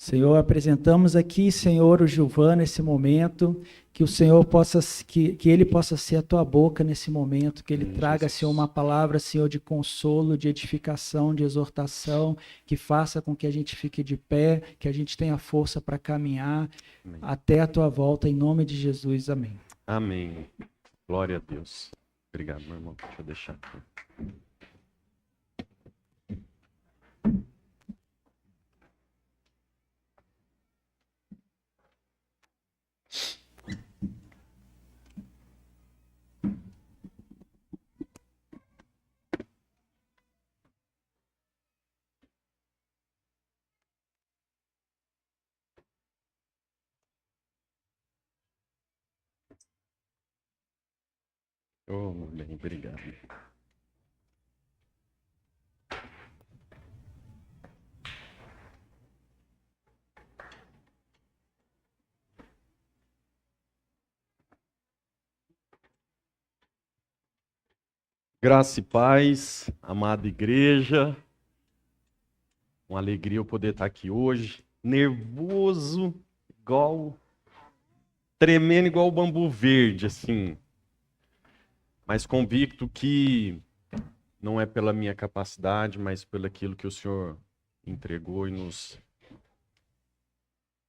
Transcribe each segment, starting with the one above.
Senhor, apresentamos aqui, Senhor, o Gilvan nesse momento, que o Senhor possa, que ele possa ser a tua boca nesse momento, que ele traga, Senhor, uma palavra, Senhor, de consolo, de edificação, de exortação, que faça com que a gente fique de pé, que a gente tenha força para caminhar até a tua volta, em nome de Jesus. Amém. Amém. Glória a Deus. Obrigado, meu irmão. Deixa eu deixar aqui. Oh, bem, obrigado. Graça e paz, amada igreja. Uma alegria eu poder estar aqui hoje. Nervoso, tremendo igual o bambu verde, assim. Mas convicto que não é pela minha capacidade, mas pelo aquilo que o Senhor entregou e nos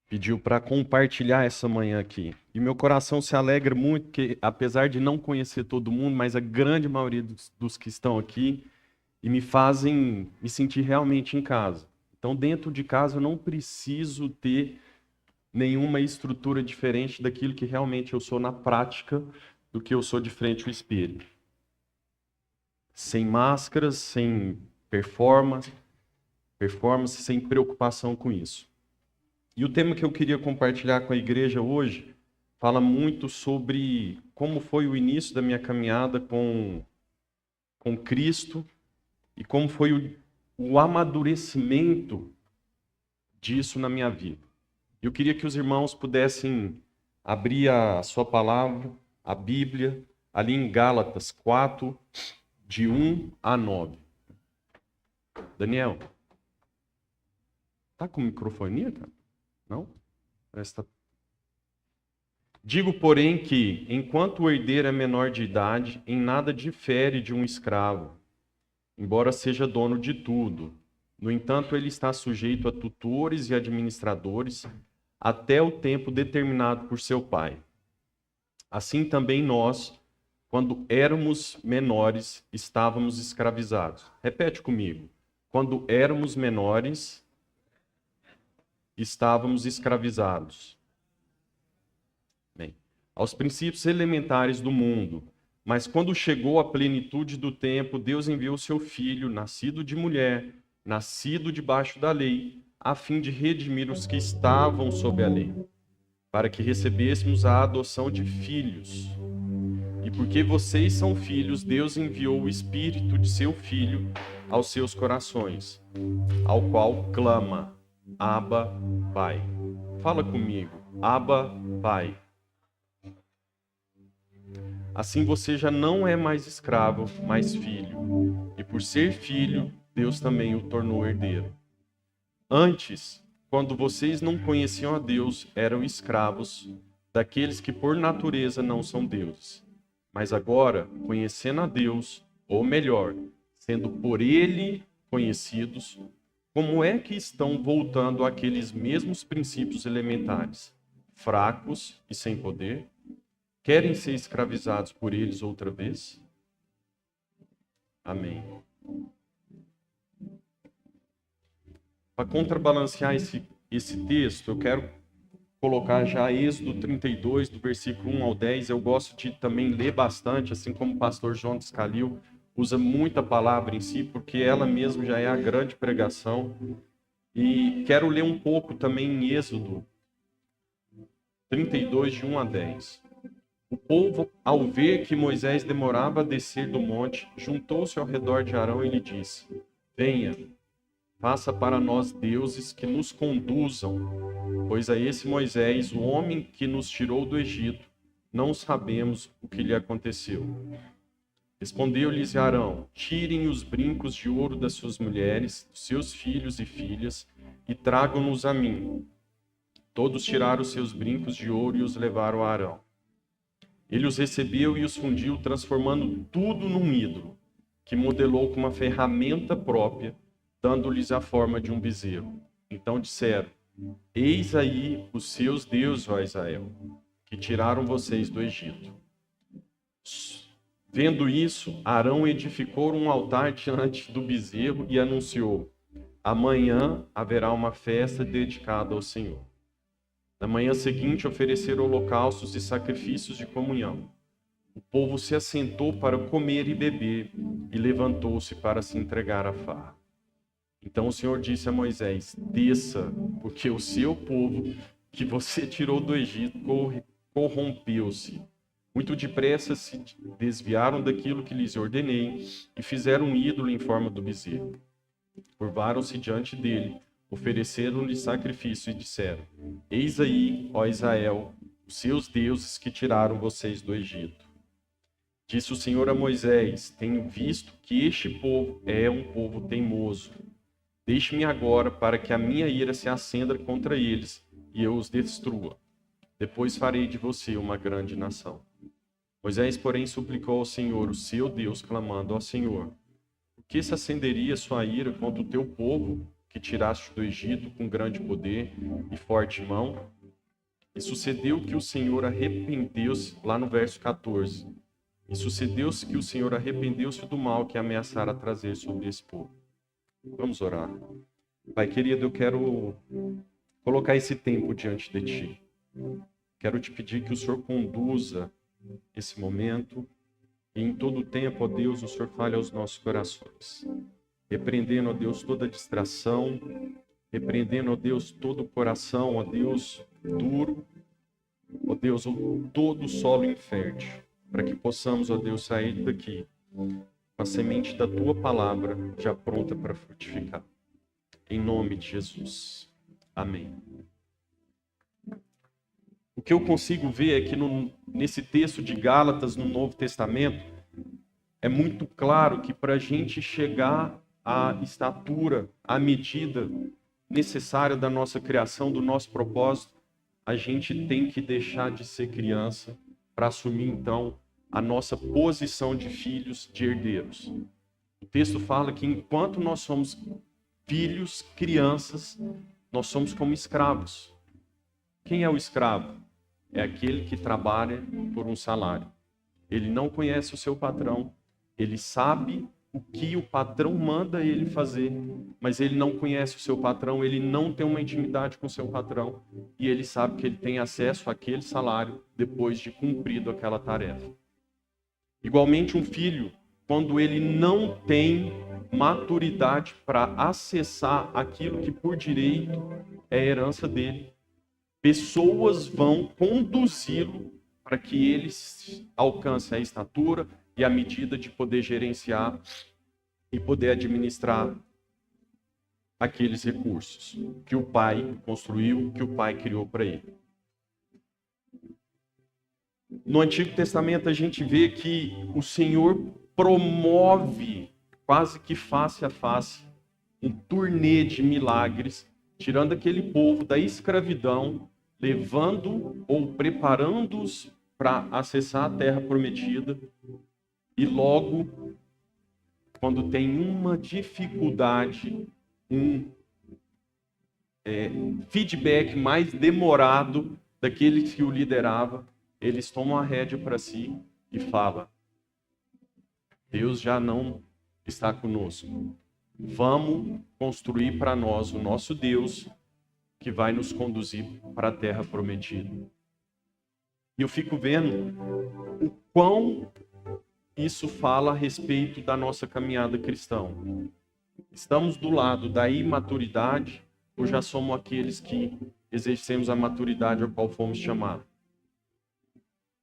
pediu para compartilhar essa manhã aqui. E meu coração se alegra muito, porque apesar de não conhecer todo mundo, mas a grande maioria dos que estão aqui, e me fazem me sentir realmente em casa. Então, dentro de casa, eu não preciso ter nenhuma estrutura diferente daquilo que realmente eu sou na prática do que eu sou de frente ao espelho. Sem máscaras, sem performance, sem preocupação com isso. E o tema que eu queria compartilhar com a igreja hoje fala muito sobre como foi o início da minha caminhada com Cristo e como foi o amadurecimento disso na minha vida. Eu queria que os irmãos pudessem abrir a sua palavra, a Bíblia, ali em Gálatas 4, de 1 a 9. Daniel, tá com microfonia, cara? Não? Presta. Digo, porém, que, enquanto o herdeiro é menor de idade, em nada difere de um escravo, embora seja dono de tudo. No entanto, ele está sujeito a tutores e administradores até o tempo determinado por seu pai. Assim também nós, quando éramos menores, estávamos escravizados. Repete comigo. Quando éramos menores, estávamos escravizados. Bem, aos princípios elementares do mundo. Mas quando chegou a plenitude do tempo, Deus enviou seu Filho, nascido de mulher, nascido debaixo da lei, a fim de redimir os que estavam sob a lei, para que recebêssemos a adoção de filhos. E porque vocês são filhos, Deus enviou o Espírito de seu Filho aos seus corações, ao qual clama, Abba, Pai. Fala comigo, Abba, Pai. Assim você já não é mais escravo, mas filho. E por ser filho, Deus também o tornou herdeiro. Antes, quando vocês não conheciam a Deus, eram escravos daqueles que por natureza não são deuses. Mas agora, conhecendo a Deus, ou melhor, sendo por Ele conhecidos, como é que estão voltando àqueles mesmos princípios elementares, fracos e sem poder? Querem ser escravizados por eles outra vez? Amém. Para contrabalancear esse texto, eu quero colocar já Êxodo 32, do versículo 1 ao 10. Eu gosto de também ler bastante, assim como o pastor João Descalil usa muita palavra em si, porque ela mesmo já é a grande pregação. E quero ler um pouco também em Êxodo 32, de 1 a 10. O povo, ao ver que Moisés demorava a descer do monte, juntou-se ao redor de Arão e lhe disse: Venha, faça para nós deuses que nos conduzam, pois a esse Moisés, o homem que nos tirou do Egito, não sabemos o que lhe aconteceu. Respondeu-lhes Arão: tirem os brincos de ouro das suas mulheres, dos seus filhos e filhas, e tragam-nos a mim. Todos tiraram os seus brincos de ouro e os levaram a Arão. Ele os recebeu e os fundiu, transformando tudo num ídolo, que modelou com uma ferramenta própria, dando-lhes a forma de um bezerro. Então disseram: eis aí os seus deuses, ó Israel, que tiraram vocês do Egito. Vendo isso, Arão edificou um altar diante do bezerro e anunciou: amanhã haverá uma festa dedicada ao Senhor. Na manhã seguinte ofereceram holocaustos e sacrifícios de comunhão. O povo se assentou para comer e beber e levantou-se para se entregar à farra. Então o Senhor disse a Moisés: desça, porque o seu povo que você tirou do Egito corrompeu-se. Muito depressa se desviaram daquilo que lhes ordenei e fizeram um ídolo em forma do bezerro. Curvaram-se diante dele, ofereceram-lhe sacrifício e disseram: eis aí, ó Israel, os seus deuses que tiraram vocês do Egito. Disse o Senhor a Moisés: tenho visto que este povo é um povo teimoso. Deixe-me agora para que a minha ira se acenda contra eles e eu os destrua. Depois farei de você uma grande nação. Moisés, porém, suplicou ao Senhor, o seu Deus, clamando: ó Senhor, por que se acenderia sua ira contra o teu povo, que tiraste do Egito com grande poder e forte mão? E sucedeu que o Senhor arrependeu-se, lá no verso 14, e sucedeu-se que o Senhor arrependeu-se do mal que ameaçara trazer sobre esse povo. Vamos orar. Pai querido, eu quero colocar esse tempo diante de Ti. Quero te pedir que o Senhor conduza esse momento e em todo o tempo, ó Deus, o Senhor fale aos nossos corações. Repreendendo, ó Deus, toda distração, repreendendo, ó Deus, todo o coração, ó Deus, duro, ó Deus, todo o solo infértil, para que possamos, ó Deus, sair daqui com a semente da Tua palavra já pronta para frutificar. Em nome de Jesus. Amém. O que eu consigo ver é que nesse texto de Gálatas, no Novo Testamento, é muito claro que para a gente chegar à estatura, à medida necessária da nossa criação, do nosso propósito, a gente tem que deixar de ser criança para assumir, então, a nossa posição de filhos, de herdeiros. O texto fala que enquanto nós somos filhos, crianças, nós somos como escravos. Quem é o escravo? É aquele que trabalha por um salário. Ele não conhece o seu patrão, ele sabe o que o patrão manda ele fazer, mas ele não conhece o seu patrão, ele não tem uma intimidade com o seu patrão, e ele sabe que ele tem acesso àquele salário depois de cumprido aquela tarefa. Igualmente, um filho, quando ele não tem maturidade para acessar aquilo que por direito é herança dele, pessoas vão conduzi-lo para que ele alcance a estatura e a medida de poder gerenciar e poder administrar aqueles recursos que o pai construiu, que o pai criou para ele. No Antigo Testamento a gente vê que o Senhor promove, quase que face a face, um turnê de milagres, tirando aquele povo da escravidão, levando ou preparando-os para acessar a terra prometida, e logo, quando tem uma dificuldade, um feedback mais demorado daqueles que o liderava, eles tomam a rédea para si e falam: Deus já não está conosco. Vamos construir para nós o nosso Deus que vai nos conduzir para a terra prometida. E eu fico vendo o quão isso fala a respeito da nossa caminhada cristã. Estamos do lado da imaturidade ou já somos aqueles que exercemos a maturidade ao qual fomos chamados?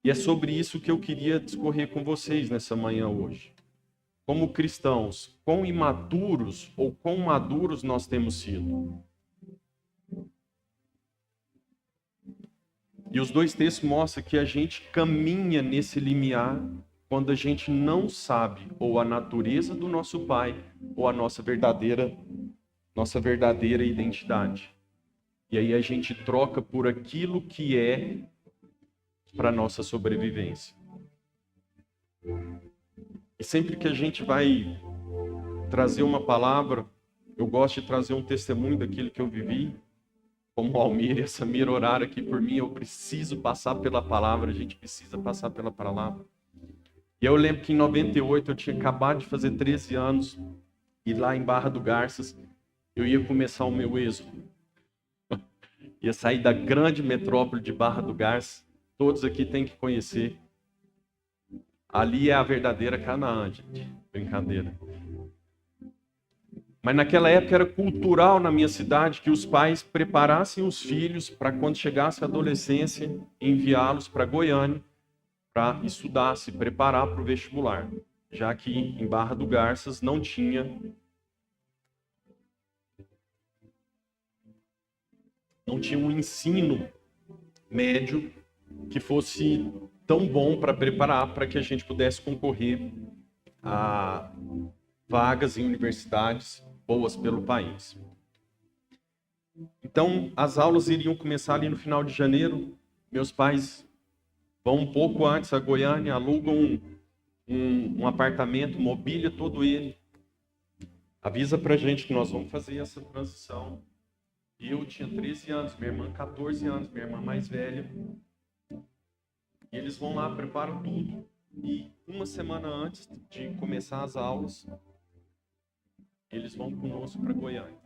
E é sobre isso que eu queria discorrer com vocês nessa manhã hoje. Como cristãos, quão imaturos ou quão maduros nós temos sido? E os dois textos mostram que a gente caminha nesse limiar quando a gente não sabe ou a natureza do nosso Pai ou a nossa verdadeira identidade. E aí a gente troca por aquilo que é para nossa sobrevivência. E sempre que a gente vai trazer uma palavra, eu gosto de trazer um testemunho daquilo que eu vivi, como o Almir e a Samira oraram aqui por mim, eu preciso passar pela palavra, a gente precisa passar pela palavra. E eu lembro que em 98 eu tinha acabado de fazer 13 anos, e lá em Barra do Garças, eu ia começar o meu êxodo. Ia sair da grande metrópole de Barra do Garças, todos aqui têm que conhecer. Ali é a verdadeira Canaã, gente. Brincadeira. Mas naquela época era cultural na minha cidade que os pais preparassem os filhos para quando chegasse a adolescência, enviá-los para Goiânia para estudar, se preparar para o vestibular. Já que em Barra do Garças não tinha um ensino médio que fosse tão bom para preparar para que a gente pudesse concorrer a vagas em universidades boas pelo país. Então, as aulas iriam começar ali no final de janeiro. Meus pais vão um pouco antes a Goiânia, alugam um apartamento, mobília todo ele. Avisa pra gente que nós vamos fazer essa transição. Eu tinha 13 anos, minha irmã 14 anos, minha irmã mais velha. E eles vão lá, preparam tudo. E uma semana antes de começar as aulas, eles vão conosco para Goiânia.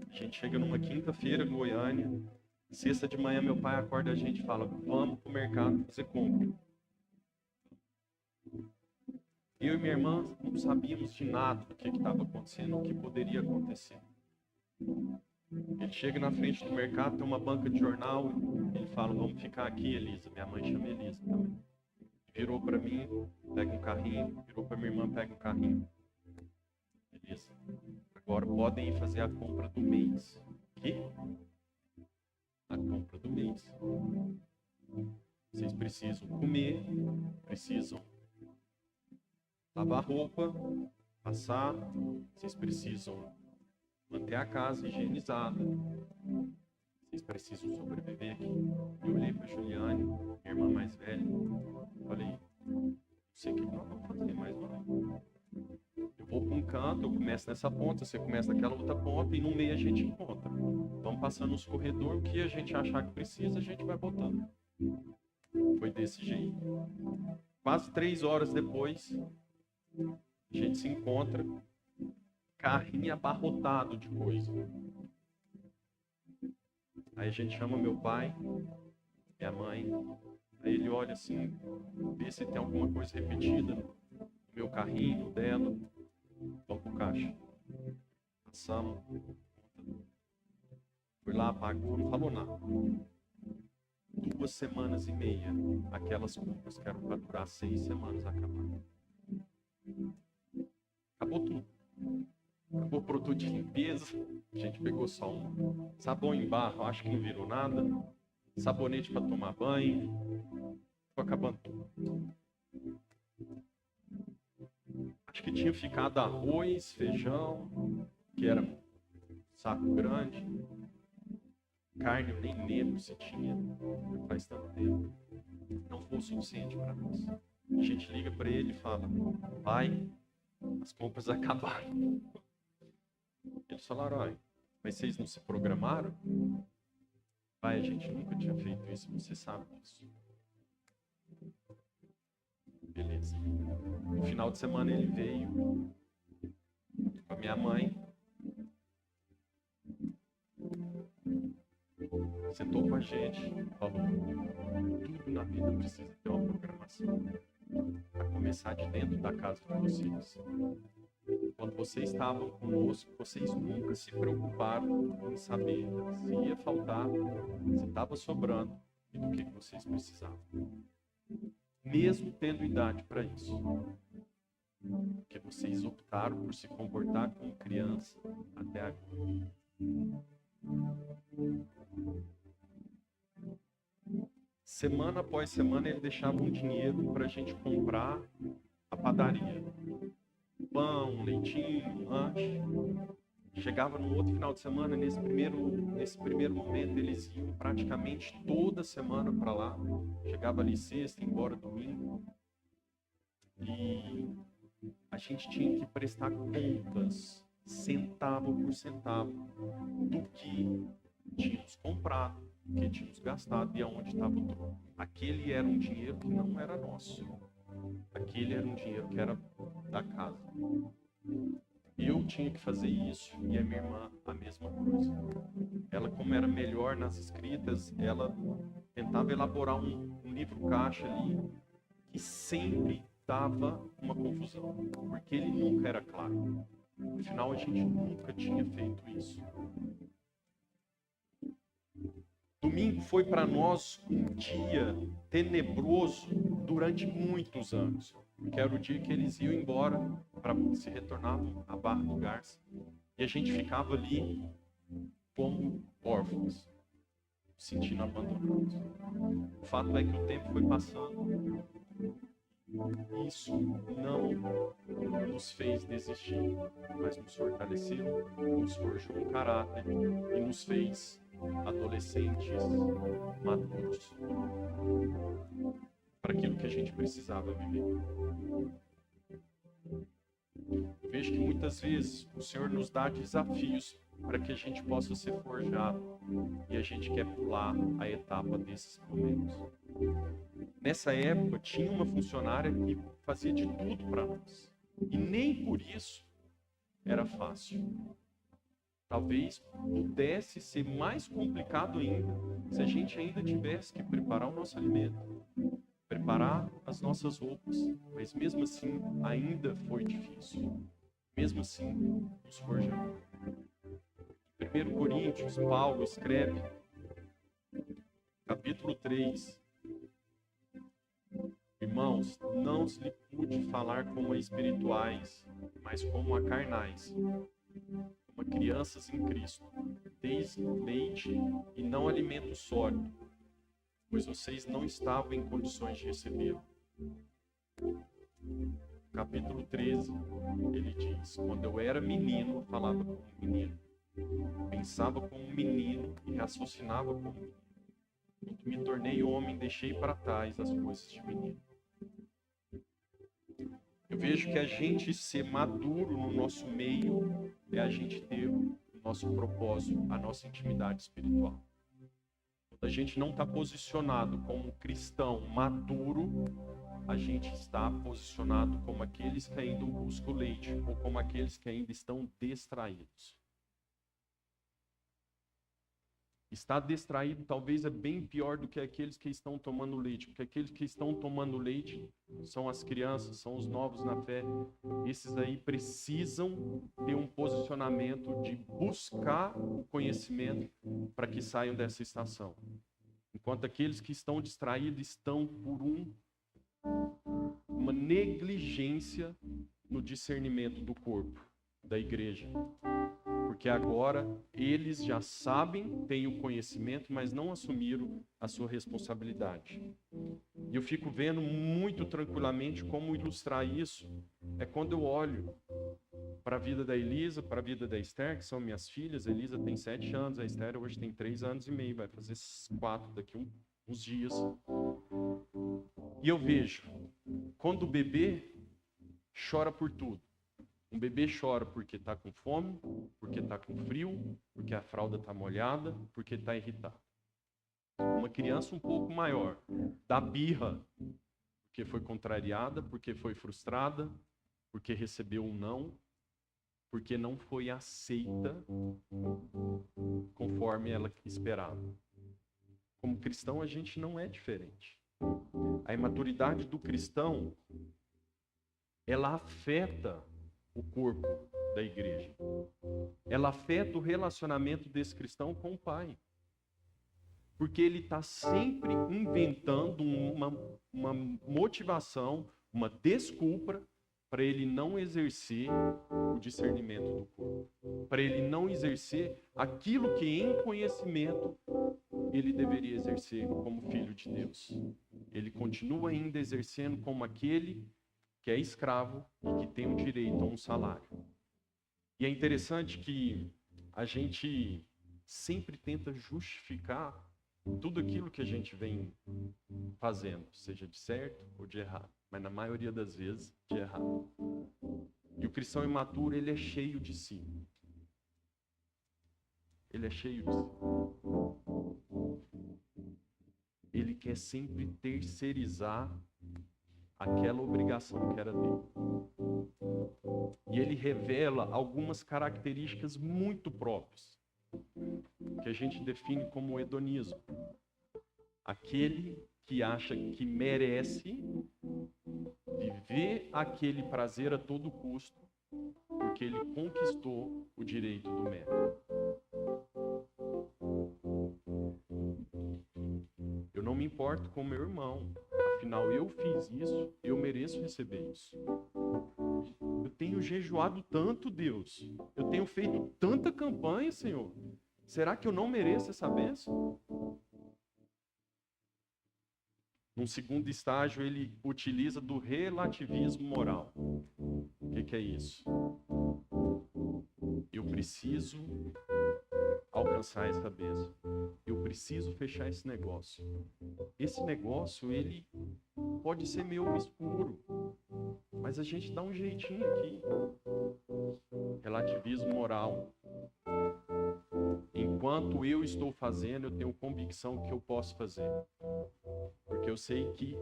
A gente chega numa quinta-feira em Goiânia. Sexta de manhã, meu pai acorda a gente e fala: vamos para o mercado fazer compra. Eu e minha irmã não sabíamos de nada do que estava acontecendo, o que poderia acontecer. Ele chega na frente do mercado, tem uma banca de jornal, ele fala: vamos ficar aqui, Elisa. Minha mãe chama Elisa também. Virou para mim, pega um carrinho. Virou para minha irmã, pega um carrinho. Beleza. Agora podem ir fazer a compra do mês. Que? A compra do mês. Vocês precisam comer, precisam lavar roupa, passar, vocês precisam manter a casa higienizada, vocês precisam sobreviver aqui. Eu olhei para a Juliane, minha irmã mais velha, falei: não sei o que nós vamos fazer, mas vamos. Eu vou para um canto, eu começo nessa ponta, você começa naquela outra ponta e no meio a gente encontra. Vamos passando nos corredores, o que a gente achar que precisa, a gente vai botando. Foi desse jeito. Quase 3 horas depois, a gente se encontra, carrinho abarrotado de coisa. Aí a gente chama meu pai, minha mãe, aí ele olha assim, vê se tem alguma coisa repetida no meu carrinho, no dela. Vamos pro caixa. Passamos. Fui lá, pagou, não falou nada. 2 semanas e meia, aquelas compras que eram para durar 6 semanas acabaram. Acabou tudo. Acabou o produto de limpeza. A gente pegou só um sabão em barro, acho que não virou nada. Sabonete para tomar banho. Foi acabando tudo. Acho que tinha ficado arroz, feijão, que era saco grande. Carne eu nem lembro se tinha, faz tanto tempo. Não foi o suficiente para nós. A gente liga para ele e fala: pai, as compras acabaram. Eles falaram: olha, mas vocês não se programaram? Pai, a gente nunca tinha feito isso, você sabe disso. Beleza. No final de semana ele veio com a minha mãe. Sentou com a gente, falou: tudo na vida precisa ter uma programação. Para começar de dentro da casa de vocês. Quando vocês estavam conosco, vocês nunca se preocuparam em saber se ia faltar, se estava sobrando e do que vocês precisavam. Mesmo tendo idade para isso. Porque vocês optaram por se comportar como criança até agora. semana após semana ele deixava um dinheiro para a gente comprar a padaria. Pão, leitinho, lanche. Chegava no outro final de semana, nesse primeiro momento, eles iam praticamente toda semana para lá. Chegava ali sexta, ia embora domingo. E a gente tinha que prestar contas, centavo por centavo, do que tínhamos comprado, do que tínhamos gastado e aonde estava o troco. Aquele era um dinheiro que não era nosso. Aquele era um dinheiro que era da casa. Eu tinha que fazer isso e a minha irmã a mesma coisa. Ela, como era melhor nas escritas, ela tentava elaborar um livro caixa ali que sempre dava uma confusão, porque ele nunca era claro. Afinal, a gente nunca tinha feito isso. Domingo foi para nós um dia tenebroso durante muitos anos, porque era o dia que eles iam embora para se retornar à Barra do Garça, e a gente ficava ali como órfãos, sentindo abandonados. O fato é que o tempo foi passando. Isso não nos fez desistir, mas nos fortaleceu, nos forjou um caráter e nos fez adolescentes maduros para aquilo que a gente precisava viver. Eu vejo que muitas vezes o Senhor nos dá desafios para que a gente possa ser forjado e a gente quer pular a etapa desses momentos. Nessa época tinha uma funcionária que fazia de tudo para nós e nem por isso era fácil. Talvez pudesse ser mais complicado ainda se a gente ainda tivesse que preparar o nosso alimento, preparar as nossas roupas, mas mesmo assim ainda foi difícil. Mesmo assim, nos forjamos. Em 1 Coríntios, Paulo escreve, capítulo 3, irmãos, não se lhe pude falar como a espirituais, mas como a carnais, como a crianças em Cristo. Deis leite e não alimento sólido, pois vocês não estavam em condições de recebê-lo. Capítulo 13, ele diz, quando eu era menino, falava como um menino, pensava como um menino e raciocinava como um menino. Quando me tornei homem, deixei para trás as coisas de menino. Eu vejo que a gente ser maduro no nosso meio é a gente ter o nosso propósito, a nossa intimidade espiritual. Quando a gente não está posicionado como cristão maduro, a gente está posicionado como aqueles que ainda buscam leite ou como aqueles que ainda estão distraídos. Estar distraído talvez é bem pior do que aqueles que estão tomando leite, porque aqueles que estão tomando leite são as crianças, são os novos na fé. Esses aí precisam ter um posicionamento de buscar o conhecimento para que saiam dessa estação. Enquanto aqueles que estão distraídos estão por uma negligência no discernimento do corpo, da igreja. Porque agora eles já sabem, têm o conhecimento, mas não assumiram a sua responsabilidade. E eu fico vendo muito tranquilamente como ilustrar isso é quando eu olho para a vida da Elisa, para a vida da Esther, que são minhas filhas. A Elisa tem 7 anos, a Esther hoje tem 3 anos e meio, vai fazer 4 daqui uns dias. E eu vejo, quando o bebê chora por tudo. Um bebê chora porque está com fome, porque está com frio, porque a fralda está molhada, porque está irritado. Uma criança um pouco maior dá birra porque foi contrariada, porque foi frustrada, porque recebeu um não, porque não foi aceita conforme ela esperava. Como cristão, a gente não é diferente. A imaturidade do cristão, ela afeta o corpo da igreja. Ela afeta o relacionamento desse cristão com o pai. Porque ele está sempre inventando uma motivação, uma desculpa para ele não exercer o discernimento do corpo. Para ele não exercer aquilo que em conhecimento ele deveria exercer como filho de Deus. Ele continua ainda exercendo como aquele que é escravo e que tem o direito a um salário. E é interessante que a gente sempre tenta justificar tudo aquilo que a gente vem fazendo, seja de certo ou de errado, mas na maioria das vezes de errado. E o cristão imaturo, ele é cheio de si. Ele é cheio de si. Ele quer sempre terceirizar aquela obrigação que era dele. E ele revela algumas características muito próprias, que a gente define como hedonismo. Aquele que acha que merece viver aquele prazer a todo custo, porque ele conquistou o direito do mérito. Eu não me importo com meu irmão, afinal eu fiz isso, eu mereço receber isso. Eu tenho jejuado tanto, Deus, eu tenho feito tanta campanha, Senhor, será que eu não mereço essa bênção? Num segundo estágio, ele utiliza do relativismo moral. O que é isso? Eu preciso alcançar essa bênção. Eu preciso fechar esse negócio. Esse negócio, ele pode ser meio obscuro, mas a gente dá um jeitinho aqui. Relativismo moral. Enquanto eu estou fazendo, eu tenho convicção que eu posso fazer. Porque eu sei que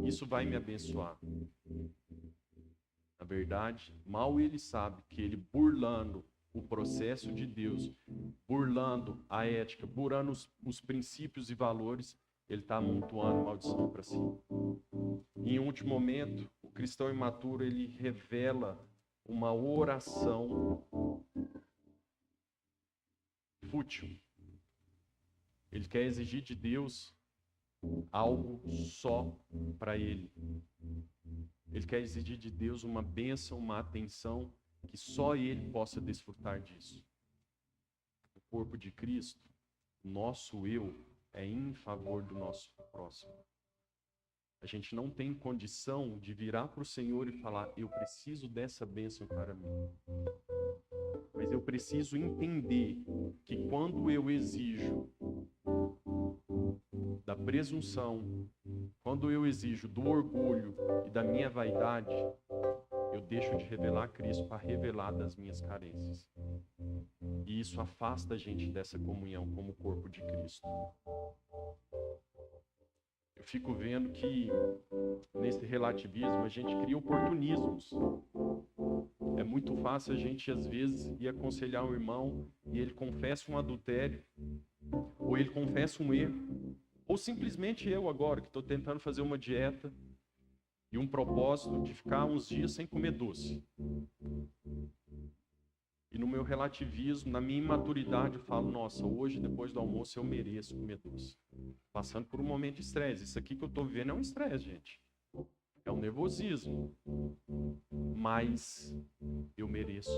isso vai me abençoar. Na verdade, mal ele sabe que ele burlando o processo de Deus, burlando a ética, burlando os princípios e valores, ele está amontoando maldição para si. E em último momento, o cristão imaturo, ele revela uma oração fútil. Ele quer exigir de Deus algo só para ele. Ele quer exigir de Deus uma bênção, uma atenção, que só ele possa desfrutar disso. O corpo de Cristo, nosso eu, é em favor do nosso próximo. A gente não tem condição de virar para o Senhor e falar, eu preciso dessa bênção para mim. Mas eu preciso entender que quando eu exijo da presunção, quando eu exijo do orgulho e da minha vaidade, eu deixo de revelar Cristo para revelar das minhas carências. E isso afasta a gente dessa comunhão como corpo de Cristo. Eu fico vendo que nesse relativismo a gente cria oportunismos. É muito fácil a gente, às vezes, ir aconselhar um irmão e ele confessa um adultério, ou ele confessa um erro, ou simplesmente eu agora, que estou tentando fazer uma dieta e um propósito de ficar uns dias sem comer doce. E no meu relativismo, na minha imaturidade, eu falo, nossa, hoje, depois do almoço, eu mereço comer doce. Passando por um momento de estresse. Isso aqui que eu estou vivendo é um estresse, gente. É um nervosismo. Mas eu mereço.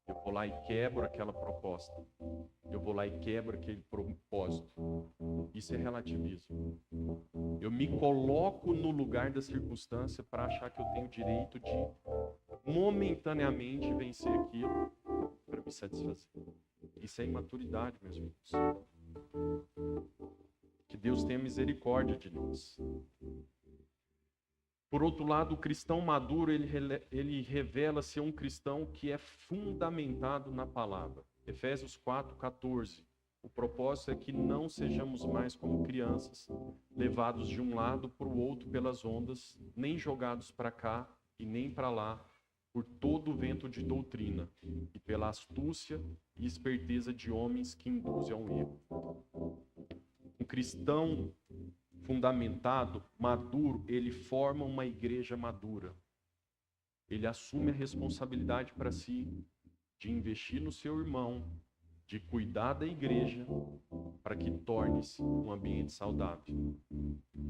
Eu vou lá e quebro aquela proposta. Eu vou lá e quebro aquele propósito. Isso é relativismo. Eu me coloco no lugar da circunstância para achar que eu tenho o direito de momentaneamente vencer aquilo para me satisfazer. Isso é imaturidade, meus irmãos. Que Deus tenha misericórdia de nós. Por outro lado, o cristão maduro, ele revela ser um cristão que é fundamentado na palavra. Efésios 4:14. O propósito é que não sejamos mais como crianças, levados de um lado para o outro pelas ondas, nem jogados para cá e nem para lá, por todo o vento de doutrina, e pela astúcia e esperteza de homens que induzem ao erro. Um cristão fundamentado, maduro, ele forma uma igreja madura. Ele assume a responsabilidade para si de investir no seu irmão, de cuidar da igreja, para que torne-se um ambiente saudável.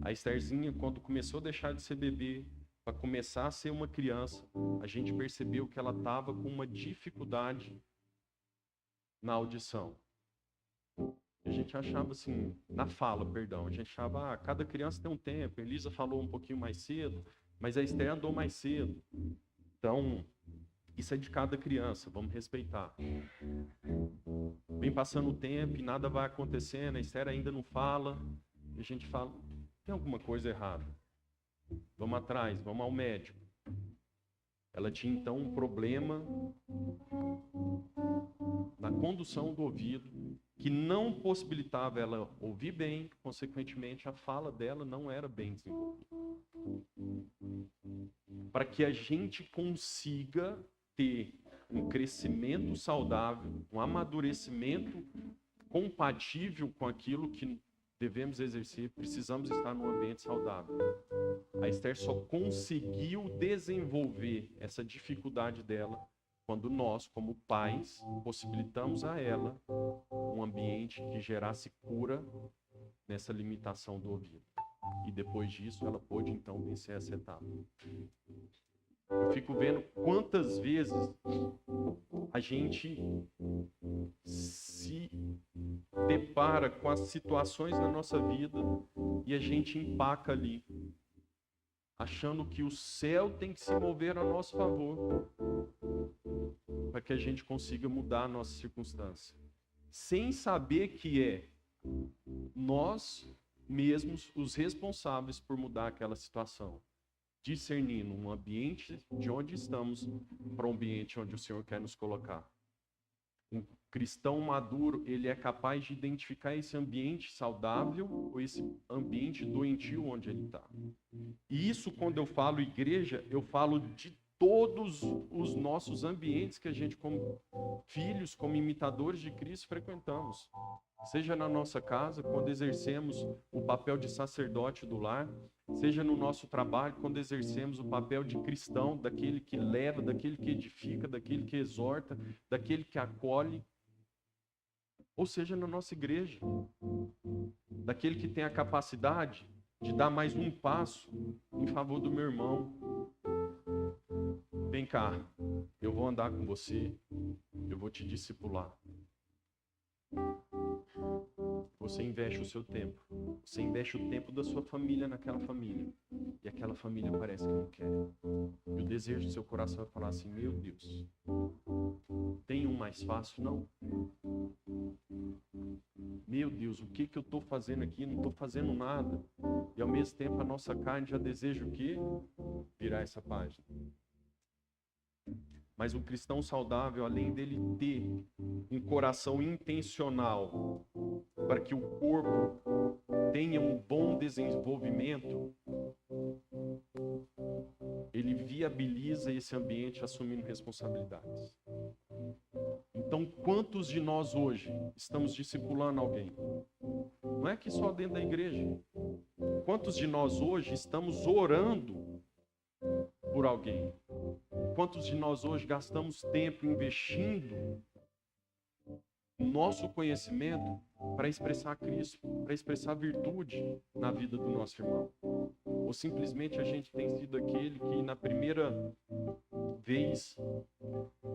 A Estherzinha, quando começou a deixar de ser bebê, para começar a ser uma criança, a gente percebeu que ela estava com uma dificuldade na audição. A gente achava assim, na fala, perdão, a gente achava, cada criança tem um tempo. A Elisa falou um pouquinho mais cedo, mas a Esther andou mais cedo. Então, isso é de cada criança, vamos respeitar. Vem passando o tempo e nada vai acontecendo, a Esther ainda não fala. E a gente fala, tem alguma coisa errada. Vamos atrás, vamos ao médico. Ela tinha então um problema na condução do ouvido, que não possibilitava ela ouvir bem, consequentemente a fala dela não era bem desenvolvida. Para que a gente consiga ter um crescimento saudável, um amadurecimento compatível com aquilo que devemos exercer, precisamos estar num ambiente saudável. A Esther só conseguiu desenvolver essa dificuldade dela quando nós, como pais, possibilitamos a ela um ambiente que gerasse cura nessa limitação do ouvido. E depois disso, ela pôde então vencer essa etapa. Eu fico vendo quantas vezes a gente se depara com as situações da nossa vida e a gente empaca ali, achando que o céu tem que se mover a nosso favor para que a gente consiga mudar a nossa circunstância, sem saber que é nós mesmos os responsáveis por mudar aquela situação, discernindo um ambiente de onde estamos para um ambiente onde o Senhor quer nos colocar. Um cristão maduro, ele é capaz de identificar esse ambiente saudável ou esse ambiente doentio onde ele está. E isso, quando eu falo igreja, eu falo de todos os nossos ambientes que a gente, como filhos, como imitadores de Cristo, frequentamos. Seja na nossa casa, quando exercemos o papel de sacerdote do lar, seja no nosso trabalho, quando exercemos o papel de cristão, daquele que leva, daquele que edifica, daquele que exorta, daquele que acolhe, ou seja na nossa igreja, daquele que tem a capacidade de dar mais um passo em favor do meu irmão. Vem cá, eu vou andar com você, eu vou te discipular. Você investe o seu tempo. Você investe o tempo da sua família naquela família. E aquela família parece que não quer. E o desejo do seu coração é falar assim, meu Deus, tem um mais fácil? Não. Meu Deus, o que eu estou fazendo aqui? Não estou fazendo nada. E ao mesmo tempo a nossa carne já deseja o quê? Virar essa página. Mas um cristão saudável, além dele ter um coração intencional para que o corpo tenha um bom desenvolvimento, ele viabiliza esse ambiente assumindo responsabilidades. Então, quantos de nós hoje estamos discipulando alguém? Não é que só dentro da igreja. Quantos de nós hoje estamos orando por alguém? Quantos de nós hoje gastamos tempo investindo nosso conhecimento para expressar Cristo, para expressar virtude na vida do nosso irmão? Ou simplesmente a gente tem sido aquele que na primeira vez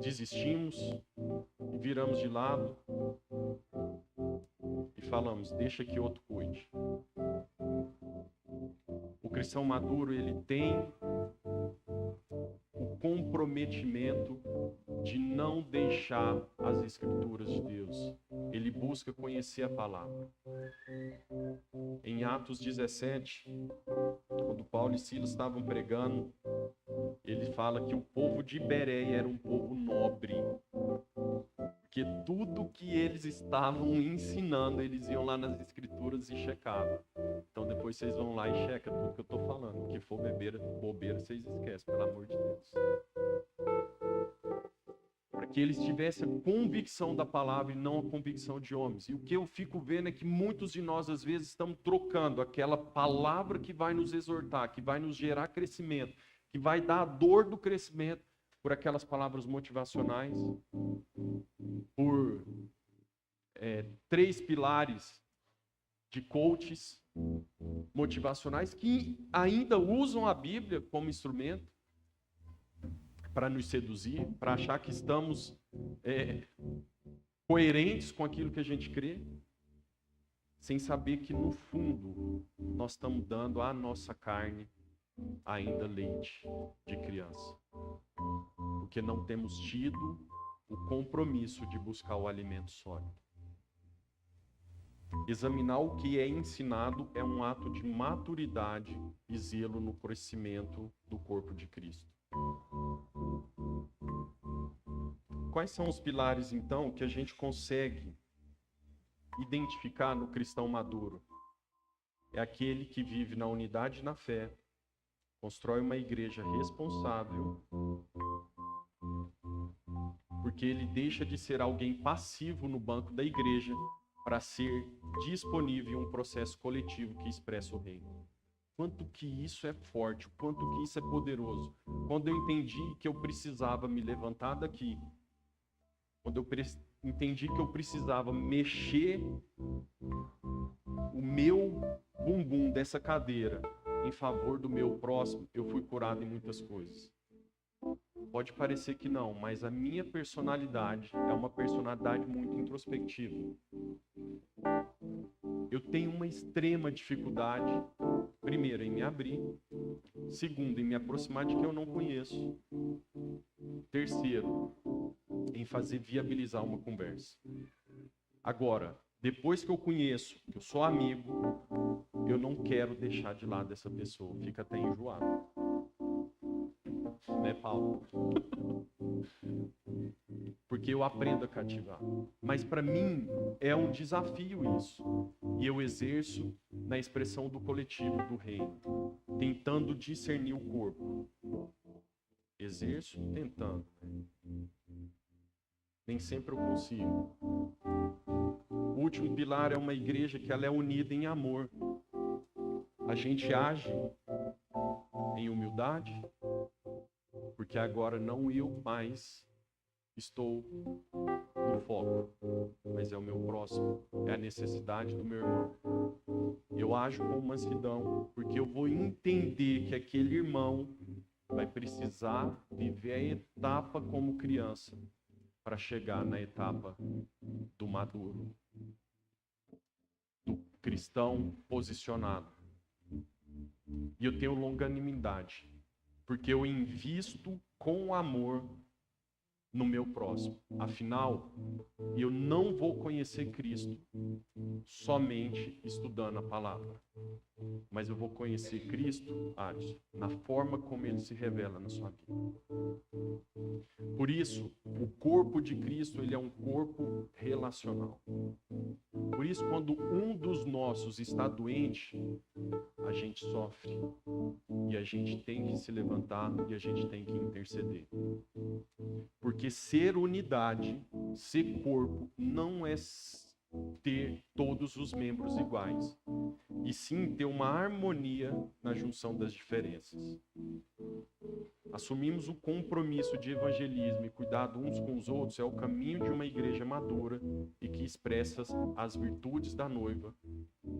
desistimos e viramos de lado e falamos, deixa que outro cuide. O cristão maduro, ele tem o comprometimento de não deixar as Escrituras de Deus. Ele busca conhecer a palavra. Em Atos 17, quando Paulo e Silas estavam pregando, ele fala que o povo de Bereia era um povo nobre. Porque tudo que eles estavam ensinando, eles iam lá nas Escrituras e checavam. Então depois vocês vão lá e checam tudo que eu estou falando. O que for bobeira, vocês esquecem, pelo amor de Deus. Para que eles tivessem a convicção da palavra e não a convicção de homens. E o que eu fico vendo é que muitos de nós, às vezes, estamos trocando aquela palavra que vai nos exortar, que vai nos gerar crescimento, que vai dar a dor do crescimento, por aquelas palavras motivacionais, por 3 pilares de coaches motivacionais que ainda usam a Bíblia como instrumento para nos seduzir, para achar que estamos coerentes com aquilo que a gente crê. sem saber que no fundo nós estamos dando à nossa carne ainda leite de criança, porque não temos tido o compromisso de buscar o alimento sólido. Examinar o que é ensinado é um ato de maturidade e zelo no crescimento do corpo de Cristo. Quais são os pilares, então, que a gente consegue identificar no cristão maduro? É aquele que vive na unidade e na fé, constrói uma igreja responsável, porque ele deixa de ser alguém passivo no banco da igreja para ser disponível em um processo coletivo que expressa o reino. Quanto que isso é forte, o quanto que isso é poderoso. Quando eu entendi que eu precisava me levantar daqui, quando eu entendi que eu precisava mexer o meu bumbum dessa cadeira em favor do meu próximo, eu fui curado em muitas coisas. Pode parecer que não, mas a minha personalidade é uma personalidade muito introspectiva. Eu tenho uma extrema dificuldade, primeiro, em me abrir, segundo, em me aproximar de quem eu não conheço, terceiro, em fazer viabilizar uma conversa. Agora, depois que eu conheço, que eu sou amigo, eu não quero deixar de lado essa pessoa, fica até enjoado. Né, Paulo? Porque eu aprendo a cativar. Mas para mim é um desafio isso. E eu exerço na expressão do coletivo do reino, tentando discernir o corpo. Exerço tentando. Nem sempre eu consigo. O último pilar é uma igreja que ela é unida em amor. A gente age em humildade, porque agora não eu mais estou no foco, mas é o meu próximo, é a necessidade do meu irmão. Eu ajo com mansidão, porque eu vou entender que aquele irmão vai precisar viver a etapa como criança para chegar na etapa do maduro, do cristão posicionado. E eu tenho longanimidade, porque eu invisto com amor no meu próximo. Afinal, eu não vou conhecer Cristo somente estudando a palavra, mas eu vou conhecer Cristo, Alisson, na forma como ele se revela na sua vida. Por isso, o corpo de Cristo, ele é um corpo relacional. Por isso, quando um dos nossos está doente, a gente sofre. E a gente tem que se levantar e a gente tem que interceder. Porque ser unidade, ser corpo, não é ter todos os membros iguais, e sim ter uma harmonia na junção das diferenças. Assumimos o compromisso de evangelismo e cuidado uns com os outros é o caminho de uma igreja madura e que expressa as virtudes da noiva,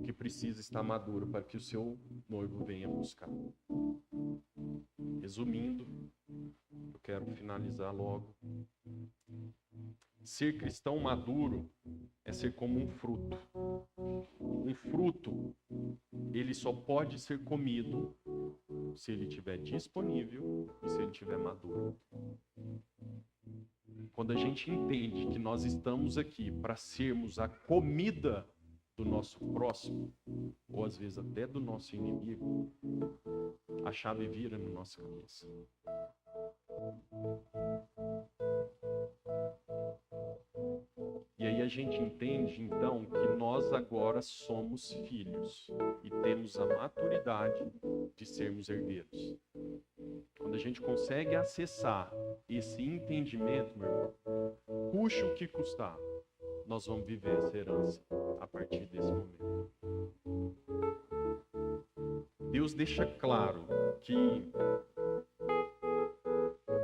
que precisa estar madura para que o seu noivo venha buscar. Resumindo, eu quero finalizar logo. Ser cristão maduro é ser como um fruto. Um fruto, ele só pode ser comido se ele estiver disponível e se ele estiver maduro. Quando a gente entende que nós estamos aqui para sermos a comida do nosso próximo, ou às vezes até do nosso inimigo, a chave vira na nossa cabeça. E aí a gente entende, então, que nós agora somos filhos e temos a maturidade de sermos herdeiros. Quando a gente consegue acessar esse entendimento, meu irmão, custe o que custar, nós vamos viver essa herança a partir desse momento. Deus deixa claro que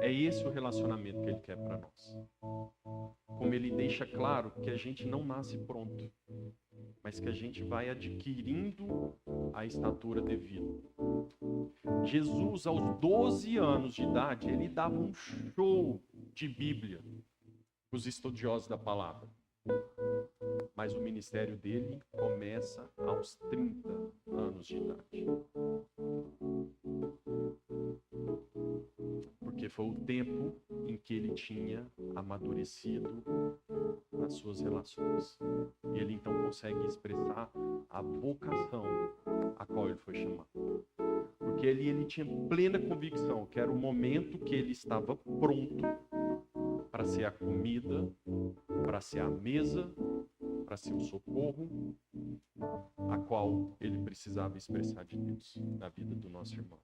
é esse o relacionamento que Ele quer para nós. Como Ele deixa claro que a gente não nasce pronto, mas que a gente vai adquirindo a estatura devida. Jesus, aos 12 anos de idade, ele dava um show de Bíblia para os estudiosos da palavra. mas o ministério dele começa aos 30 anos de idade. Porque foi o tempo em que ele tinha amadurecido nas suas relações. E ele então consegue expressar a vocação a qual ele foi chamado. Porque ele tinha plena convicção que era o momento que ele estava pronto para ser a comida, para ser a mesa, para ser o socorro, a qual ele precisava expressar de Deus na vida do nosso irmão.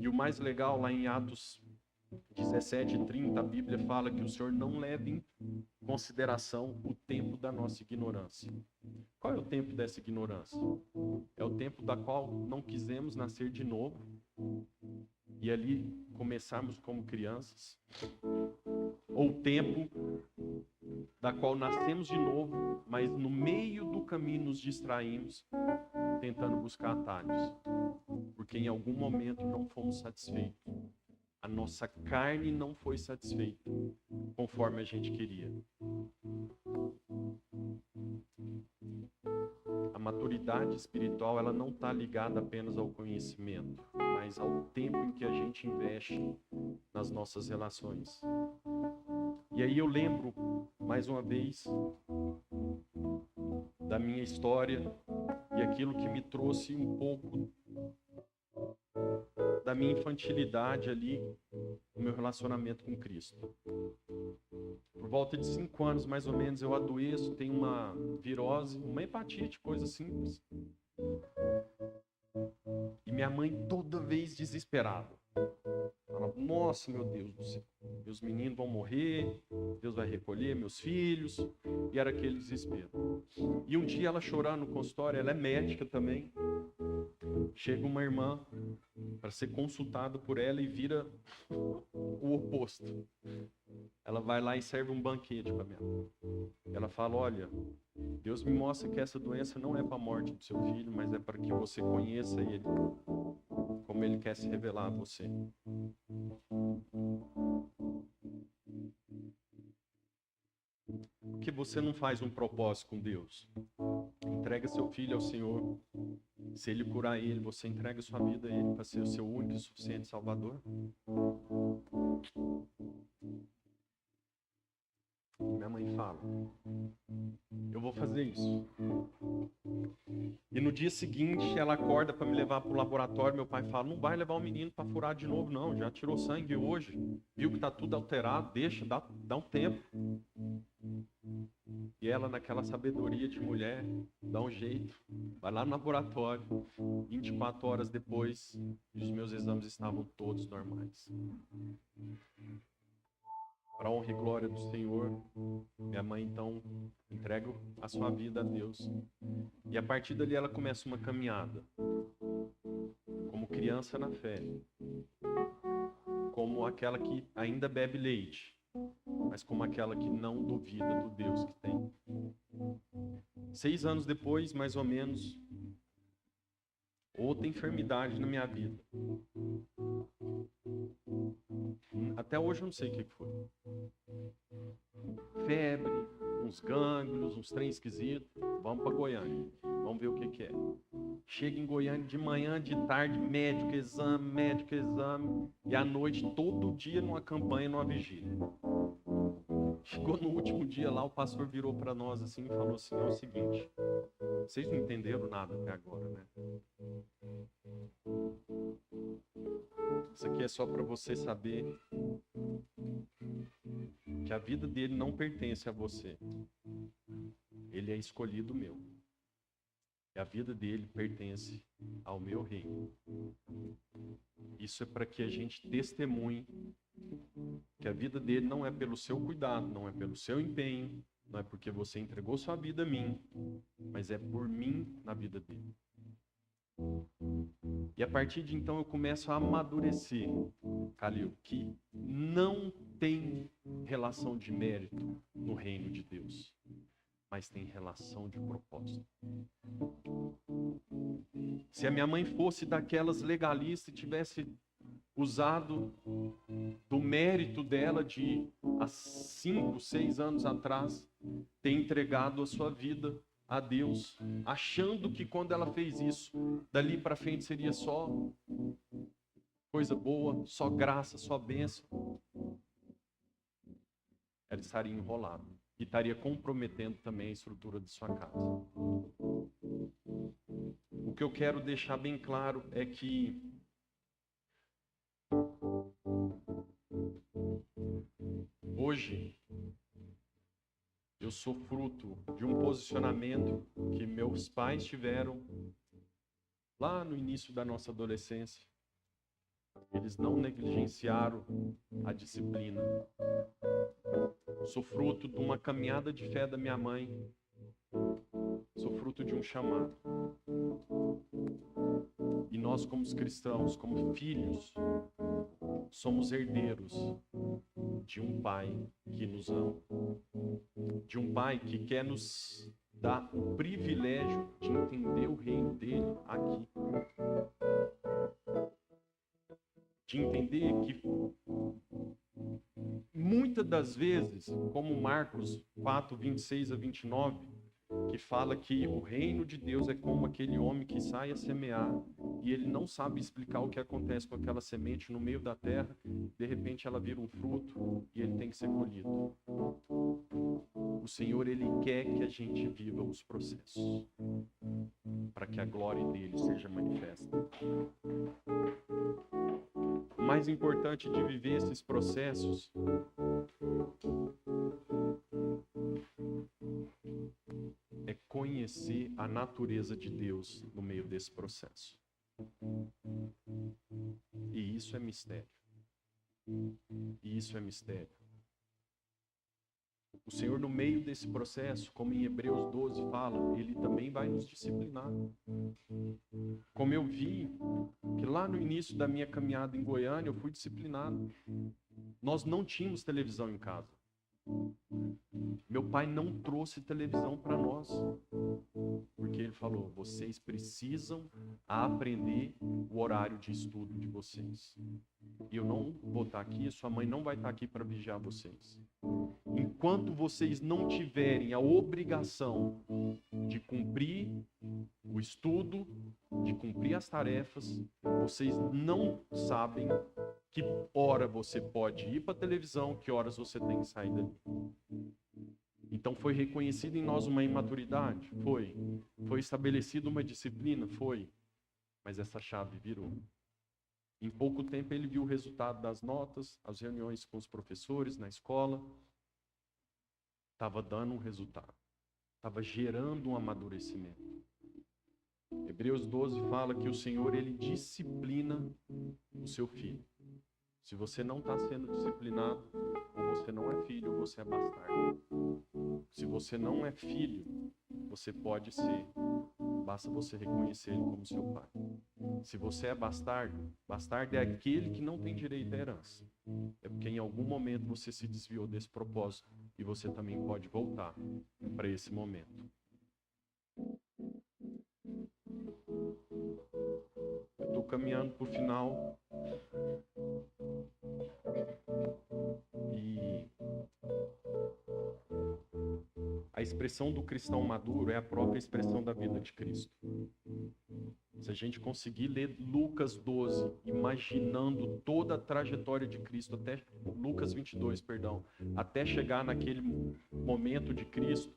E o mais legal, lá em Atos 17:30, a Bíblia fala que o Senhor não leva em consideração o tempo da nossa ignorância. Qual é o tempo dessa ignorância? É o tempo da qual não quisemos nascer de novo e ali começarmos como crianças, ou o tempo da qual nascemos de novo, mas no meio do caminho nos distraímos, tentando buscar atalhos, porque em algum momento não fomos satisfeitos. A nossa carne não foi satisfeita conforme a gente queria. A maturidade espiritual, ela não está ligada apenas ao conhecimento, mas ao tempo em que a gente investe nas nossas relações. E aí eu lembro, mais uma vez, da minha história e aquilo que me trouxe um pouco da minha infantilidade ali no meu relacionamento com Cristo. Por volta de 5 anos, mais ou menos, eu adoeço, tenho uma virose, uma hepatite, coisa simples. E minha mãe toda vez desesperada. Ela, nossa, meu Deus do céu, meus meninos vão morrer, Deus vai recolher meus filhos. E era aquele desespero. E um dia ela chorando no consultório, ela é médica também. Chega uma irmã para ser consultada por ela e vira o oposto. Ela vai lá e serve um banquete para minha mãe. Ela fala, olha, Deus me mostra que essa doença não é para a morte do seu filho, mas é para que você conheça ele, como ele quer se revelar a você. Por que você não faz um propósito com Deus? Entrega seu filho ao Senhor. Se ele curar ele, você entrega sua vida a ele para ser o seu único e suficiente Salvador? Minha mãe fala, eu vou fazer isso. E no dia seguinte, ela acorda para me levar para o laboratório. Meu pai fala, não vai levar o menino para furar de novo, não. Já tirou sangue hoje. Viu que está tudo alterado, deixa, dá um tempo. E ela, naquela sabedoria de mulher, dá um jeito, vai lá no laboratório. 24 horas depois, os meus exames estavam todos normais. Para a honra e glória do Senhor, minha mãe então entrega a sua vida a Deus. E a partir dali ela começa uma caminhada. Como criança na fé. Como aquela que ainda bebe leite. Mas como aquela que não duvida do Deus que tem. 6 anos depois, mais ou menos, outra enfermidade na minha vida. Até hoje eu não sei o que foi. Febre, uns gânglios, uns trem esquisitos. Vamos para Goiânia. Vamos ver o que é. Chega em Goiânia de manhã, de tarde, médico, exame. E à noite, todo dia numa campanha, numa vigília. Chegou no último dia lá, o pastor virou para nós assim e falou assim, é o seguinte, vocês não entenderam nada até agora, né? Isso aqui é só para você saber que a vida dele não pertence a você. Ele é escolhido meu. E a vida dele pertence ao meu reino. Isso é para que a gente testemunhe que a vida dele não é pelo seu cuidado, não é pelo seu empenho, não é porque você entregou sua vida a mim, mas é por mim na vida dele. E a partir de então eu começo a amadurecer, Calil, que não tem relação de mérito no reino de Deus, mas tem relação de propósito. Se a minha mãe fosse daquelas legalistas e tivesse usado do mérito dela de há 5, 6 anos atrás, ter entregado a sua vida a Deus, achando que quando ela fez isso, dali para frente seria só coisa boa, só graça, só bênção, ela estaria enrolada e estaria comprometendo também a estrutura de sua casa. O que eu quero deixar bem claro é que hoje eu sou fruto de um posicionamento que meus pais tiveram lá no início da nossa adolescência. Eles não negligenciaram a disciplina. Sou fruto de uma caminhada de fé da minha mãe. Sou fruto de um chamado. E nós, como cristãos, como filhos, somos herdeiros de um pai que nos ama. De um pai que quer nos dar o privilégio de entender o reino dele aqui. De entender que muitas das vezes, como Marcos 4, 26 a 29, que fala que o reino de Deus é como aquele homem que sai a semear e ele não sabe explicar o que acontece com aquela semente no meio da terra, de repente ela vira um fruto e ele tem que ser colhido. O Senhor, Ele quer que a gente viva os processos para que a glória dele seja manifesta. O mais importante de viver esses processos é conhecer a natureza de Deus no meio desse processo. E isso é mistério. E isso é mistério. O Senhor, no meio desse processo, como em Hebreus 12 fala, Ele também vai nos disciplinar. Como eu vi que lá no início da minha caminhada em Goiânia, eu fui disciplinado. Nós não tínhamos televisão em casa. Meu pai não trouxe televisão para nós, porque ele falou, vocês precisam aprender o horário de estudo de vocês. E eu não vou estar aqui, sua mãe não vai estar aqui para vigiar vocês. Enquanto vocês não tiverem a obrigação de cumprir o estudo, de cumprir as tarefas, vocês não sabem que hora você pode ir para a televisão, que horas você tem que sair dali. Então foi reconhecido em nós uma imaturidade? Foi. Foi estabelecida uma disciplina? Foi. Mas essa chave virou. Em pouco tempo ele viu o resultado das notas, as reuniões com os professores na escola. Estava dando um resultado. Estava gerando um amadurecimento. Hebreus 12 fala que o Senhor, Ele disciplina o seu filho. Se você não está sendo disciplinado, ou você não é filho, ou você é bastardo. Se você não é filho, você pode ser. Basta você reconhecer ele como seu pai. Se você é bastardo, bastardo é aquele que não tem direito à herança. É porque em algum momento você se desviou desse propósito e você também pode voltar para esse momento. Eu estou caminhando para o final. E a expressão do cristão maduro é a própria expressão da vida de Cristo. Se a gente conseguir ler Lucas 12, imaginando toda a trajetória de Cristo, até Lucas 22, perdão, até chegar naquele momento de Cristo,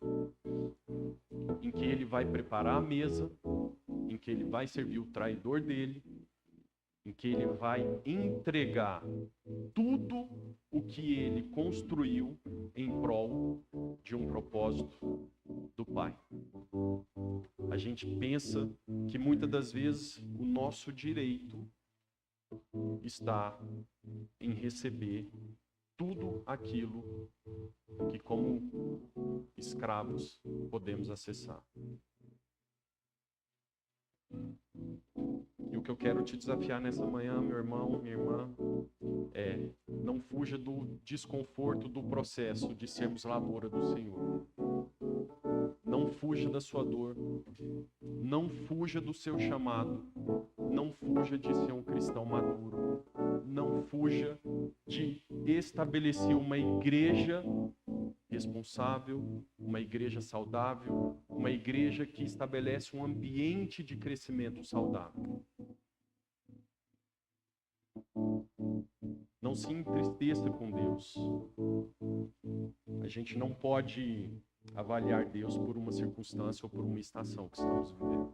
em que ele vai preparar a mesa, em que ele vai servir o traidor dele, em que ele vai entregar tudo o que ele construiu em prol de um propósito do Pai. A gente pensa que muitas das vezes o nosso direito está em receber tudo aquilo que, como escravos, podemos acessar. E o que eu quero te desafiar nessa manhã, meu irmão, minha irmã, é não fuja do desconforto do processo de sermos lavoura do Senhor. Não fuja da sua dor. Não fuja do seu chamado. Não fuja de ser um cristão maduro. Não fuja de estabelecer uma igreja responsável, uma igreja saudável, uma igreja que estabelece um ambiente de crescimento saudável. Não se entristeça com Deus. A gente não pode avaliar Deus por uma circunstância ou por uma estação que estamos vivendo.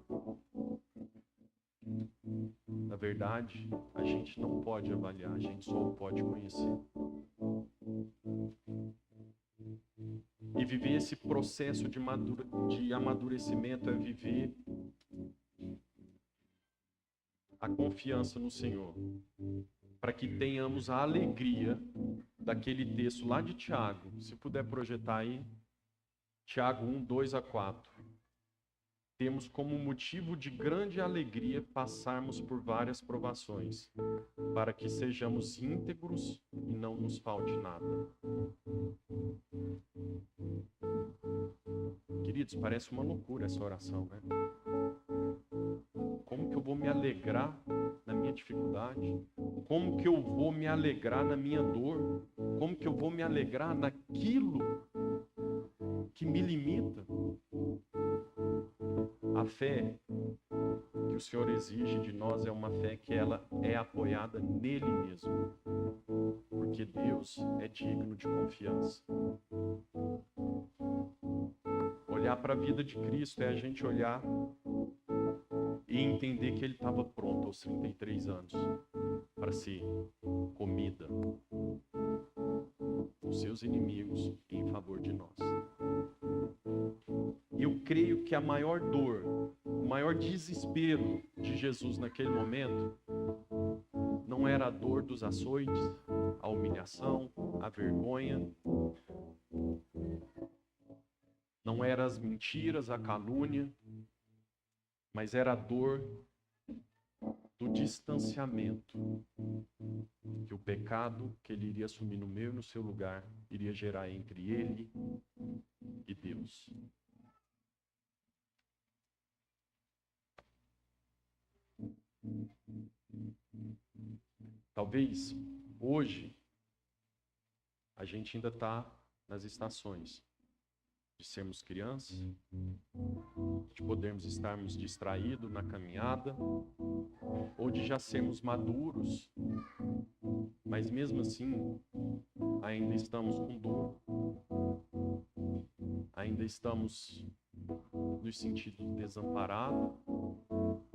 Na verdade, a gente não pode avaliar, a gente só pode conhecer. E viver esse processo de amadurecimento é viver a confiança no Senhor, para que tenhamos a alegria daquele texto lá de Tiago. Se puder projetar aí, Tiago 1, 2 a 4. Temos como motivo de grande alegria passarmos por várias provações, para que sejamos íntegros e não nos falte nada. Queridos, parece uma loucura essa oração, né? Como que eu vou me alegrar na minha dificuldade? Como que eu vou me alegrar na minha dor? Como que eu vou me alegrar naquilo que me limita? A fé que o Senhor exige de nós é uma fé que ela é apoiada nele mesmo, porque Deus é digno de confiança. Olhar para a vida de Cristo é a gente olhar e entender que ele estava pronto aos 33 anos para ser comida os seus inimigos em favor de nós. Eu creio que a maior dor, o maior desespero de Jesus naquele momento não era a dor dos açoites, a humilhação, a vergonha, não eram as mentiras, a calúnia, mas era a dor do distanciamento que o pecado que ele iria assumir no meu e no seu lugar iria gerar entre ele e Deus. Talvez hoje a gente ainda está nas estações de sermos crianças, de podermos estarmos distraídos na caminhada, ou de já sermos maduros, mas mesmo assim ainda estamos com dor, ainda estamos nos sentindo desamparados.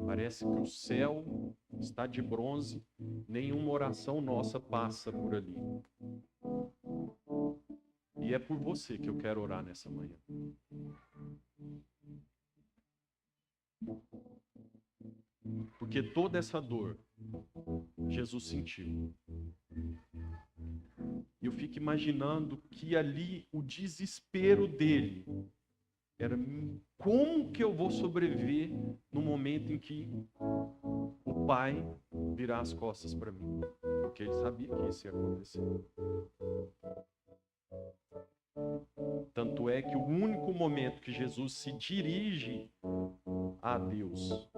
Parece que o céu está de bronze, nenhuma oração nossa passa por ali. E é por você que eu quero orar nessa manhã. Porque toda essa dor, Jesus sentiu. Eu fico imaginando que ali o desespero dele era: como que eu vou sobreviver no momento em que o pai virar as costas para mim? Porque ele sabia que isso ia acontecer. Tanto é que o único momento que Jesus se dirige a Deus,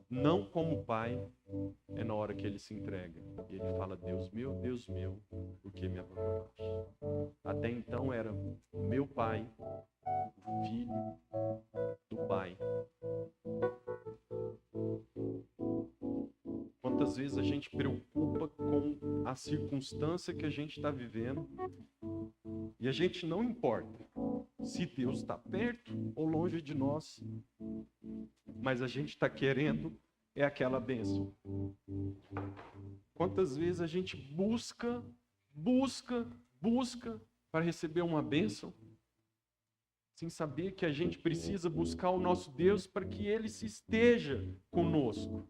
não como pai, é na hora que ele se entrega. E ele fala: Deus meu, por que me abandonaste? Até então era meu pai, o filho do pai. Quantas vezes a gente preocupa com a circunstância que a gente está vivendo e a gente não importa se Deus está perto ou longe de nós, mas a gente está querendo é aquela bênção. Quantas vezes a gente busca para receber uma bênção, sem saber que a gente precisa buscar o nosso Deus para que Ele se esteja conosco.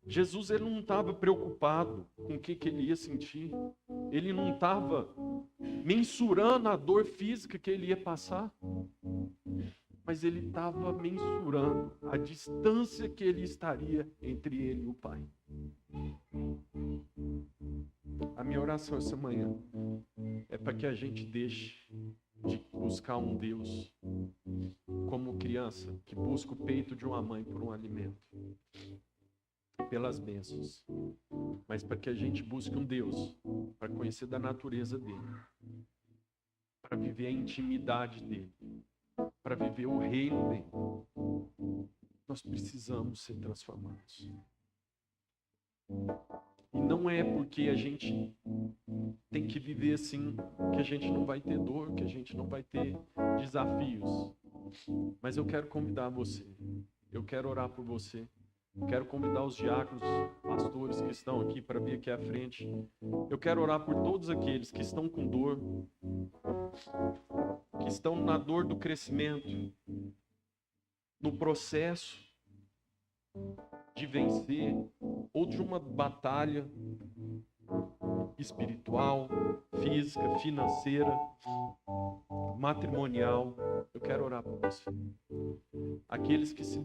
Jesus, ele não estava preocupado com o que ele ia sentir. Ele não estava mensurando a dor física que ele ia passar. Mas ele estava mensurando a distância que ele estaria entre ele e o Pai. A minha oração essa manhã é para que a gente deixe de buscar um Deus como criança que busca o peito de uma mãe por um alimento, pelas bênçãos, mas para que a gente busque um Deus para conhecer da natureza dele, para viver a intimidade dele, para viver o reino dele. Nós precisamos ser transformados. E não é porque a gente tem que viver assim que a gente não vai ter dor, que a gente não vai ter desafios. Mas eu quero convidar você, eu quero orar por você, quero convidar os diáconos, pastores que estão aqui para vir aqui à frente. Eu quero orar por todos aqueles que estão com dor, que estão na dor do crescimento, no processo de vencer ou de uma batalha espiritual, física, financeira, matrimonial. Eu quero orar por você. Aqueles que se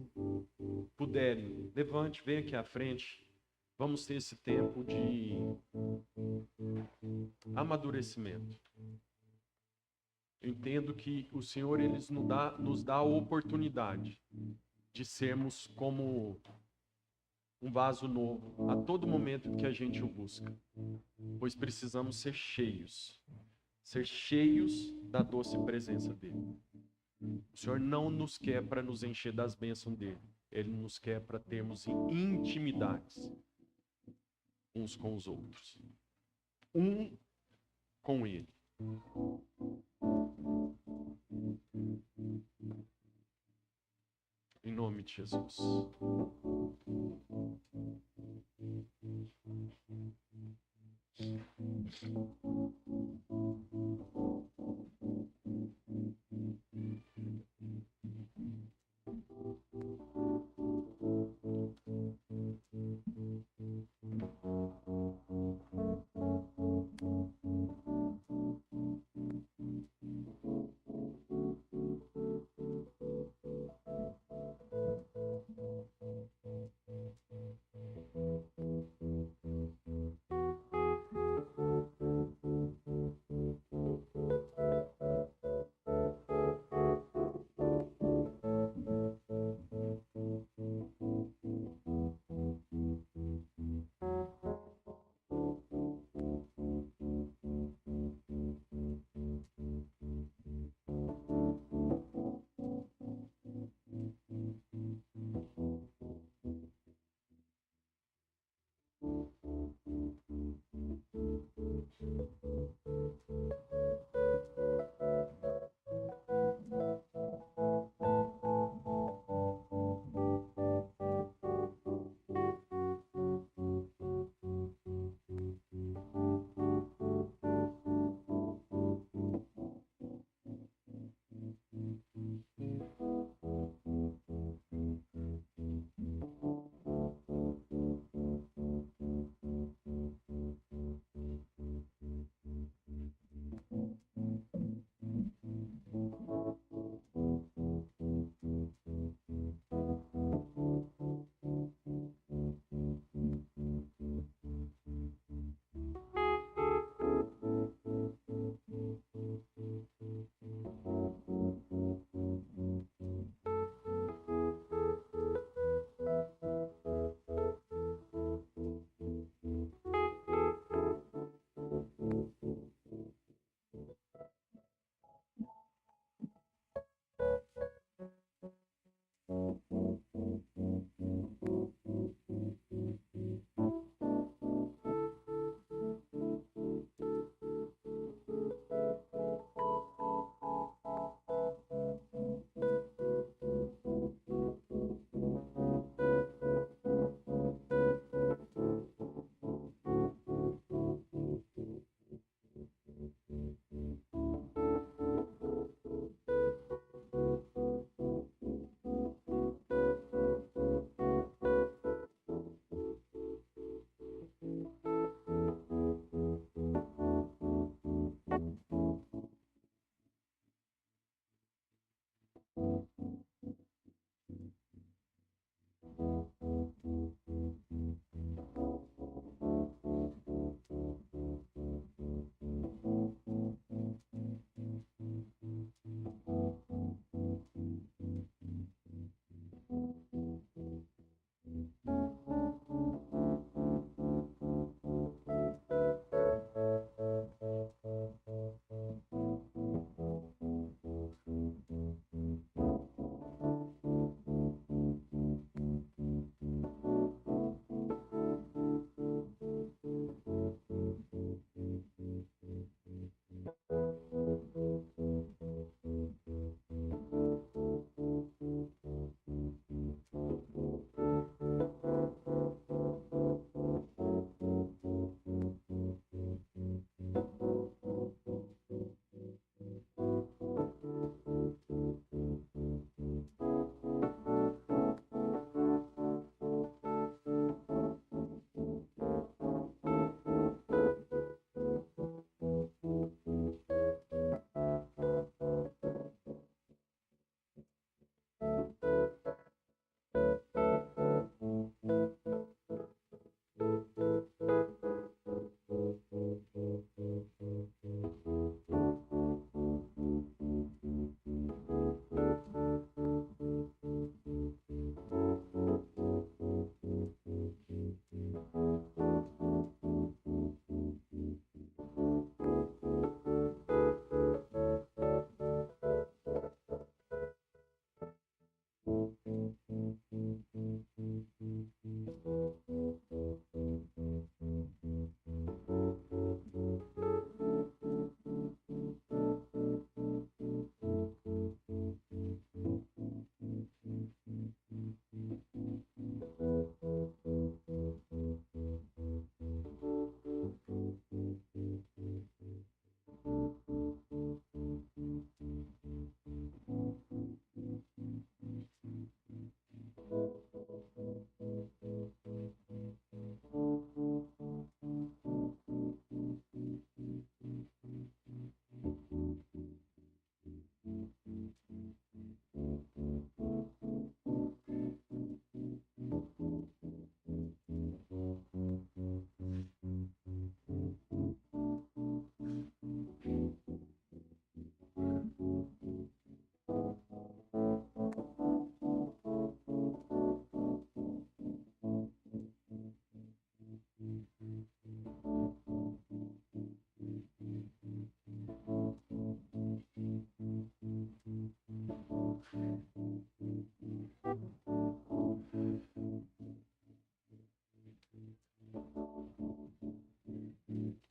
puderem, levante, venha aqui à frente. Vamos ter esse tempo de amadurecimento. Eu entendo que o Senhor nos dá a oportunidade de sermos como um vaso novo a todo momento que a gente o busca, pois precisamos ser cheios da doce presença dele. O Senhor não nos quer para nos encher das bênçãos dele, ele nos quer para termos intimidades uns com os outros, um com ele. Em nome de Jesus.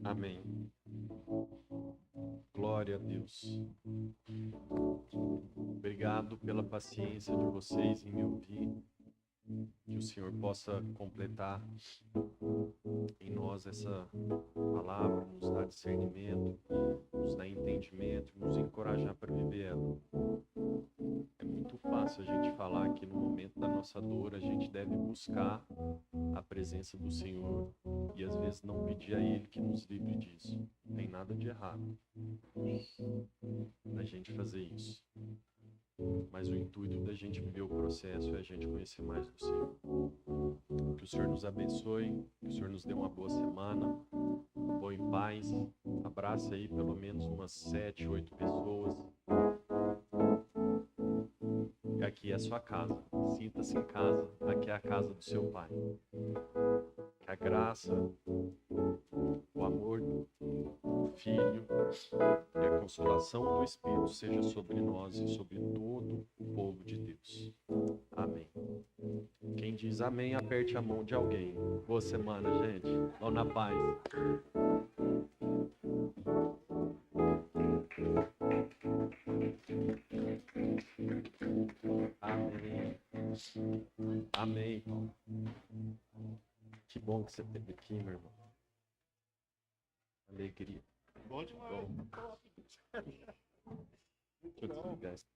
Amém. Glória a Deus. Obrigado pela paciência de vocês em me ouvir. Que o Senhor possa completar em nós essa palavra, nos dar discernimento, nos dar entendimento, nos encorajar para viver ela. É muito fácil a gente falar que no momento da nossa dor a gente deve buscar a presença do Senhor e às vezes não pedir a Ele que nos livre disso. Não tem nada de errado na gente fazer isso. Mas o intuito da gente viver o processo é a gente conhecer mais do Senhor. Que o Senhor nos abençoe, que o Senhor nos dê uma boa semana, boa em paz. Abraça aí pelo menos umas 7, 8 pessoas. E aqui é a sua casa. Sinta-se em casa. Aqui é a casa do seu Pai. Que a graça, o amor do Filho e a consolação do Espírito seja sobre nós e sobre todo o povo de Deus. Amém. Quem diz amém, aperte a mão de alguém. Boa semana, gente. Vão na paz. Amém. Amém. Que bom que você esteve aqui, meu irmão. Alegria. Bom demais. Deixa eu desligar isso.